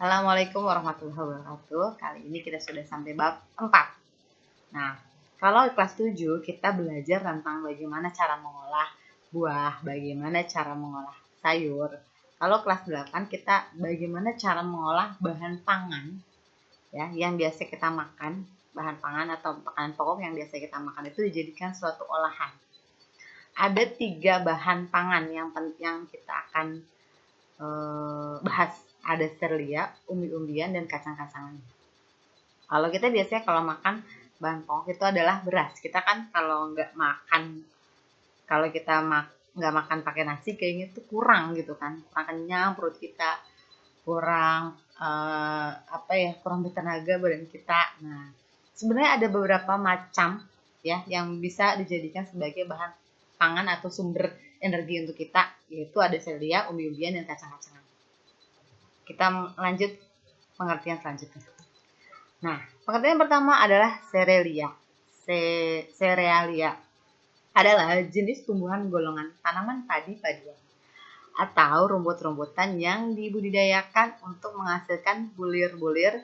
Assalamualaikum warahmatullahi wabarakatuh. Kali ini kita sudah sampai bab 4. Nah, kalau kelas 7 kita belajar tentang bagaimana cara mengolah buah, bagaimana cara mengolah sayur. Kalau kelas 8 kita bagaimana cara mengolah bahan pangan ya yang biasa kita makan, bahan pangan atau makanan pokok yang biasa kita makan itu dijadikan suatu olahan. Ada 3 bahan pangan yang kita akan bahas. Ada serelia, umbi-umbian, dan kacang-kacangan. Kalau kita biasanya kalau makan bahan pokok itu adalah beras. Kita kan kalau kita nggak makan pakai nasi kayaknya itu kurang gitu kan, kurang kenyang perut kita, kurang kurang bertenaga badan kita. Nah, sebenarnya ada beberapa macam ya yang bisa dijadikan sebagai bahan pangan atau sumber energi untuk kita, yaitu ada serelia, umbi-umbian, dan kacang-kacangan. Kita lanjut pengertian selanjutnya. Nah, pengertian pertama adalah serelia. Serealia adalah jenis tumbuhan golongan tanaman padi-padian atau rumput-rumputan yang dibudidayakan untuk menghasilkan bulir-bulir.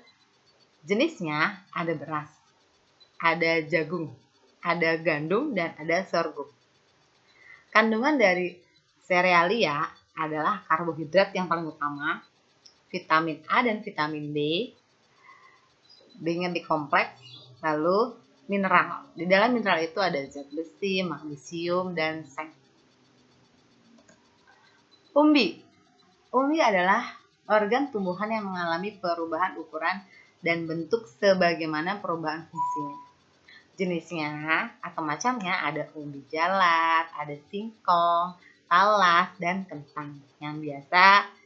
Jenisnya ada beras, ada jagung, ada gandum, dan ada sorghum. Kandungan dari serealia adalah karbohidrat yang paling utama, vitamin A dan vitamin D dengan dikompleks, lalu mineral. Di dalam mineral itu ada zat besi, magnesium, dan seng. Umbi adalah organ tumbuhan yang mengalami perubahan ukuran dan bentuk sebagaimana perubahan fungsinya. Jenisnya atau macamnya ada umbi jalar, ada singkong, talas, dan kentang yang biasa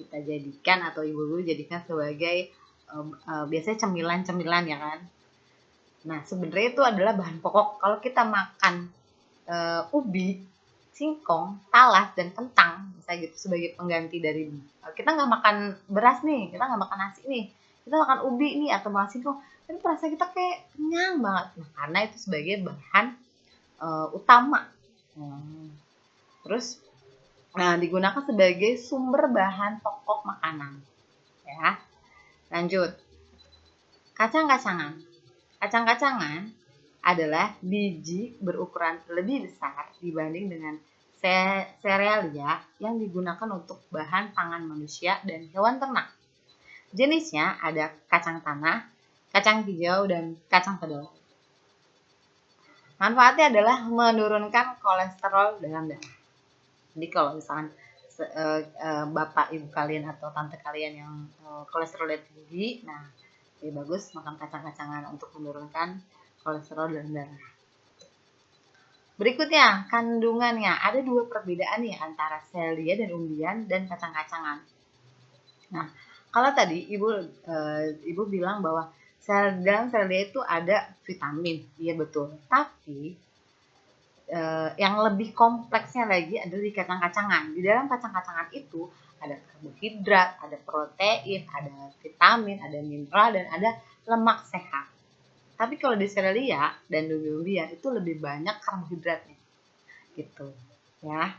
kita jadikan atau ibu-ibu jadikan sebagai biasanya cemilan-cemilan ya kan. Nah, sebenarnya itu adalah bahan pokok. Kalau kita makan ubi, singkong, talas, dan kentang misalnya gitu sebagai pengganti dari kita nggak makan beras nih, kita nggak makan nasi nih, kita makan ubi nih atau makan singkong, itu perasa kita kayak kenyang banget. Nah, karena itu sebagai bahan utama. Terus digunakan sebagai sumber bahan pokok makanan. Ya. Lanjut. Kacang-kacangan. Kacang-kacangan adalah biji berukuran lebih besar dibanding dengan serealia yang digunakan untuk bahan pangan manusia dan hewan ternak. Jenisnya ada kacang tanah, kacang hijau, dan kacang kedelai. Manfaatnya adalah menurunkan kolesterol dalam darah. Jadi kalau misalkan bapak ibu kalian atau tante kalian yang kolesterolnya tinggi, nah lebih bagus makan kacang-kacangan untuk menurunkan kolesterol dalam darah. Berikutnya kandungannya, ada 2 perbedaan nih antara serealia dan umbian dan kacang-kacangan. Nah, kalau tadi ibu bilang bahwa dalam serealia itu ada vitamin, iya betul. Tapi yang lebih kompleksnya lagi adalah di kacang-kacangan. Di dalam kacang-kacangan itu ada karbohidrat, ada protein, ada vitamin, ada mineral, dan ada lemak sehat. Tapi kalau di serealia dan umbi-umbian itu lebih banyak karbohidratnya. Gitu, ya.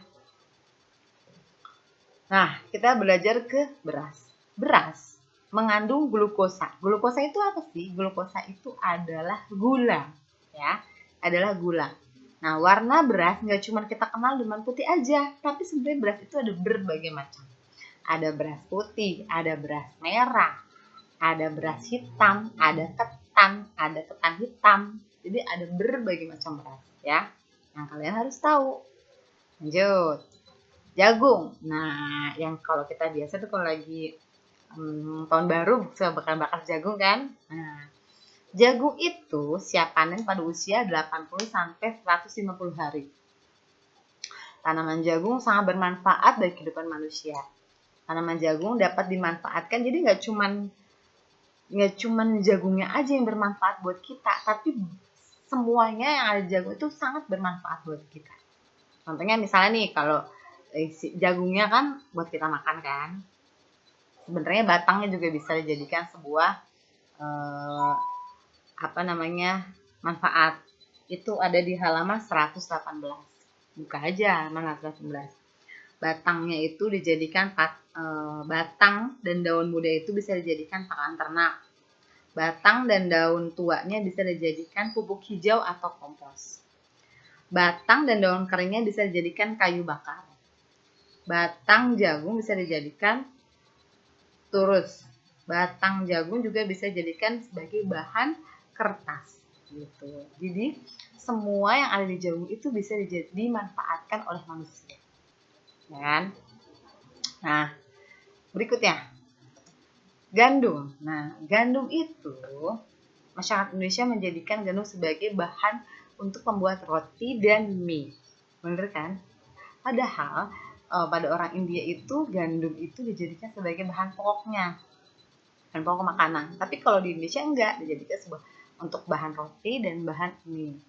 Nah, kita belajar ke beras. Beras mengandung glukosa. Glukosa itu apa sih? Glukosa itu adalah gula, ya. Adalah gula. Nah, warna beras nggak cuma kita kenal dengan putih aja, tapi sebenarnya beras itu ada berbagai macam. Ada beras putih, ada beras merah, ada beras hitam, ada ketan hitam. Jadi ada berbagai macam beras ya. Nah, kalian harus tahu. Lanjut. Jagung. Nah, yang kalau kita biasa tuh kalau lagi tahun baru suka bakar jagung kan. Nah, jagung itu siap panen pada usia 80 sampai 150 hari. Tanaman jagung sangat bermanfaat bagi kehidupan manusia. Tanaman jagung dapat dimanfaatkan, jadi nggak cuman jagungnya aja yang bermanfaat buat kita, tapi semuanya yang ada jagung itu sangat bermanfaat buat kita. Contohnya misalnya nih, kalau jagungnya kan buat kita makan kan. Sebenarnya batangnya juga bisa dijadikan sebuah manfaat. Itu ada di halaman 118. Buka aja halaman 118. Batangnya itu dijadikan batang dan daun muda itu bisa dijadikan pakan ternak. Batang dan daun tuanya bisa dijadikan pupuk hijau atau kompos. Batang dan daun keringnya bisa dijadikan kayu bakar. Batang jagung bisa dijadikan turus. Batang jagung juga bisa dijadikan sebagai bahan kertas gitu. Jadi semua yang ada di jagung itu bisa dimanfaatkan oleh manusia. Dan nah, berikutnya gandum. Nah, gandum itu masyarakat Indonesia menjadikan gandum sebagai bahan untuk membuat roti dan mie. Bener kan? Padahal pada orang India itu gandum itu dijadikan sebagai bahan pokoknya, bahan pokok makanan. Tapi kalau di Indonesia enggak, dijadikan untuk bahan roti dan bahan mie.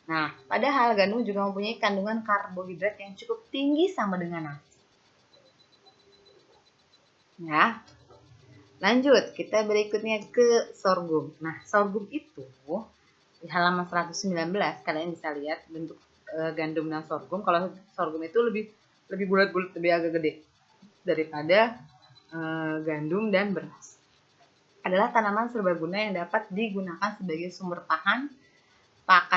Nah, padahal gandum juga mempunyai kandungan karbohidrat yang cukup tinggi sama dengan nasi. Ya, lanjut, kita berikutnya ke sorghum. Nah, sorghum itu di halaman 119 kalian bisa lihat bentuk gandum dan sorghum. Kalau sorghum itu lebih bulat-bulat, lebih agak gede daripada gandum dan beras. Adalah tanaman serbaguna yang dapat digunakan sebagai sumber pakan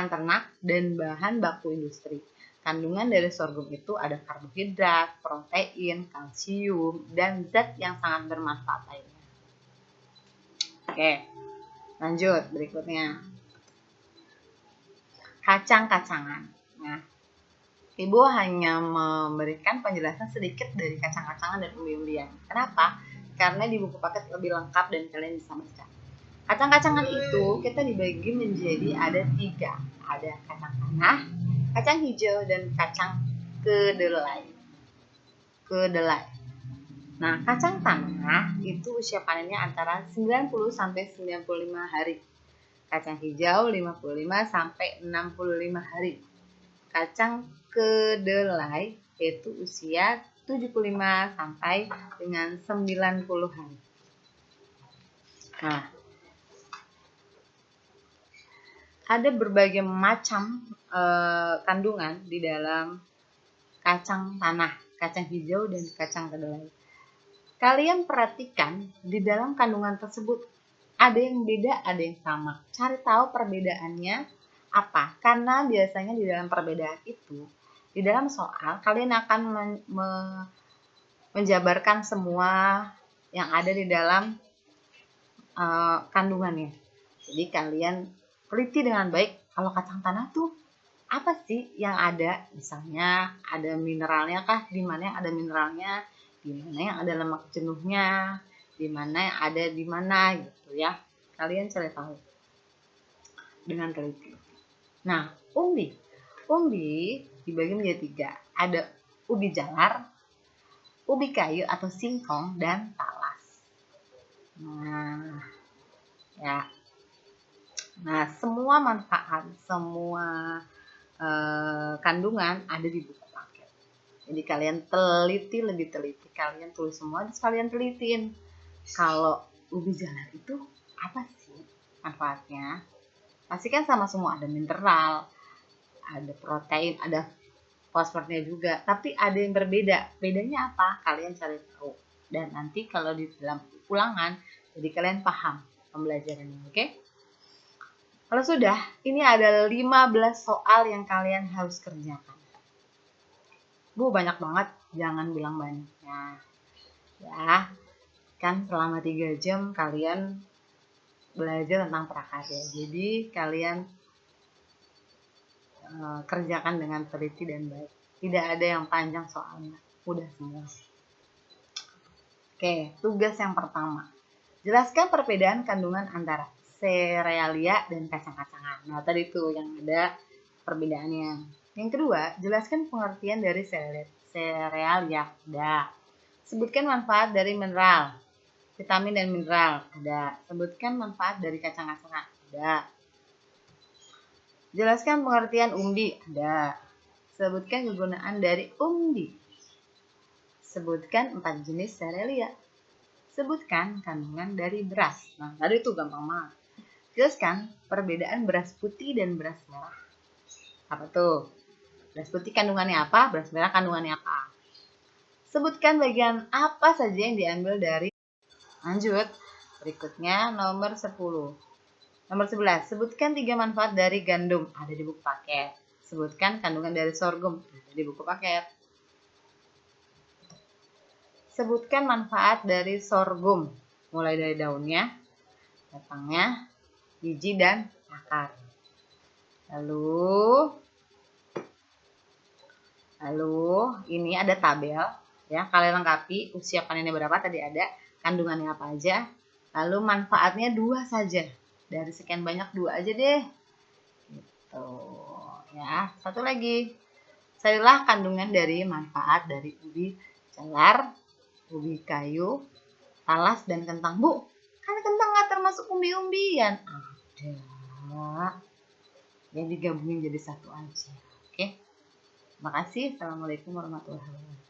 ternak, dan bahan baku industri. Kandungan dari sorghum itu ada karbohidrat, protein, kalsium, dan zat yang sangat bermanfaat lainnya. Oke, lanjut berikutnya. Kacang-kacangan. Nah, Ibu hanya memberikan penjelasan sedikit dari kacang-kacangan dan umbi-umbian. Kenapa? Karena di buku paket lebih lengkap dan kalian bisa baca. Kacang-kacangan itu kita dibagi menjadi ada 3. Ada kacang tanah, kacang hijau, dan kacang kedelai. Nah, kacang tanah itu usia panennya antara 90 sampai 95 hari. Kacang hijau 55 sampai 65 hari. Kacang kedelai yaitu usia 75 sampai dengan 90 hari. Nah, ada berbagai macam kandungan di dalam kacang tanah, kacang hijau, dan kacang kedelai. Kalian perhatikan di dalam kandungan tersebut ada yang beda, ada yang sama. Cari tahu perbedaannya apa? Karena biasanya di dalam perbedaan itu, di dalam soal kalian akan menjabarkan semua yang ada di dalam kandungannya. Jadi kalian teliti dengan baik, kalau kacang tanah tuh apa sih yang ada? Misalnya ada mineralnya kah? Di mana yang ada mineralnya? Di mana yang ada lemak jenuhnya? Di mana yang ada di mana gitu ya. Kalian cari tahu dengan teliti. Nah, umbi dibagi menjadi 3. Ada ubi jalar, ubi kayu atau singkong, dan talas. Nah, ya. Nah, semua manfaat, semua kandungan ada di buku paket. Jadi kalian teliti, lebih teliti. Kalian tulis semua, terus kalian telitiin. Kalau ubi jalar itu apa sih manfaatnya? Pasti kan sama semua, ada mineral, ada protein, ada fosfornya juga. Tapi ada yang berbeda. Bedanya apa? Kalian cari tahu. Dan nanti kalau di dalam ulangan, jadi kalian paham pembelajarannya, oke? Kalau sudah, ini ada 15 soal yang kalian harus kerjakan. Bu, banyak banget, jangan bilang banyak. Ya, kan selama 3 jam kalian belajar tentang prakarya. Jadi kalian kerjakan dengan teliti dan baik. Tidak ada yang panjang soalnya, mudah semua. Oke, tugas yang pertama. Jelaskan perbedaan kandungan antara serealia dan kacang-kacangan. Nah, tadi itu yang ada perbedaannya. Yang kedua, jelaskan pengertian dari serealia. Ada. Sebutkan manfaat dari mineral, vitamin dan mineral. Ada. Sebutkan manfaat dari kacang-kacangan. Ada. Jelaskan pengertian umbi. Ada. Sebutkan kegunaan dari umbi. Sebutkan 4 jenis serealia. Sebutkan kandungan dari beras. Nah, tadi itu gampang banget. Jelaskan perbedaan beras putih dan beras merah. Apa tuh? Beras putih kandungannya apa? Beras merah kandungannya apa? Sebutkan bagian apa saja yang diambil dari Lanjut. Berikutnya nomor 10. Nomor 11. Sebutkan 3 manfaat dari gandum. Ada di buku paket. Sebutkan kandungan dari sorghum. Ada di buku paket. Sebutkan manfaat dari sorghum. Mulai dari daunnya, batangnya, biji, dan akar. Lalu ini ada tabel. Ya, kalian lengkapi usia panennya berapa tadi ada, kandungannya apa aja. Lalu manfaatnya 2 saja. Dari sekian banyak 2 aja deh. Gitu. Ya, satu lagi. Carilah kandungan dari manfaat dari ubi jalar, ubi kayu, talas, dan kentang. Bu, kan kentang nggak termasuk umbi-umbian. Ada. Ya digabungin jadi satu aja. Oke. Makasih. Assalamualaikum warahmatullahi wabarakatuh.